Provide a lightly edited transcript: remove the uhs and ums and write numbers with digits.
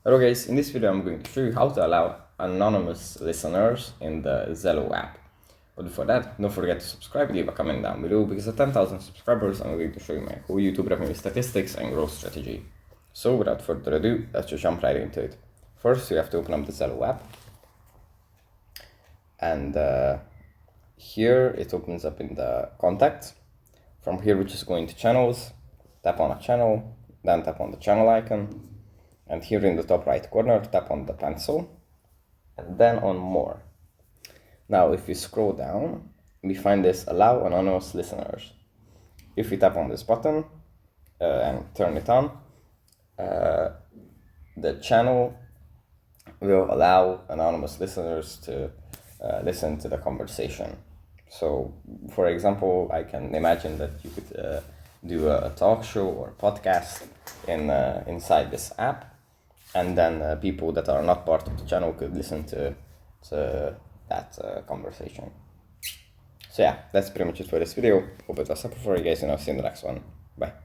Hello guys, in this video I'm going to show you how to allow anonymous listeners in the Zello app. But before that, don't forget to subscribe, leave a comment down below, because at 10,000 subscribers I'm going to show you my whole YouTube revenue statistics and growth strategy. So without further ado, let's just jump right into it. First, you have to open up the Zello app. And here it opens up in the contacts. From here we're just going to channels, tap on a channel, then tap on the channel icon. And here in the top right corner, tap on the pencil, and then on more. Now, if you scroll down, we find this allow anonymous listeners. If we tap on this button and turn it on, the channel will allow anonymous listeners to listen to the conversation. So, for example, I can imagine that you could do a talk show or podcast inside this app. And then people that are not part of the channel could listen to that conversation. So yeah, that's pretty much it for this video. Hope it was helpful for you guys, and I'll see you in the next one. Bye.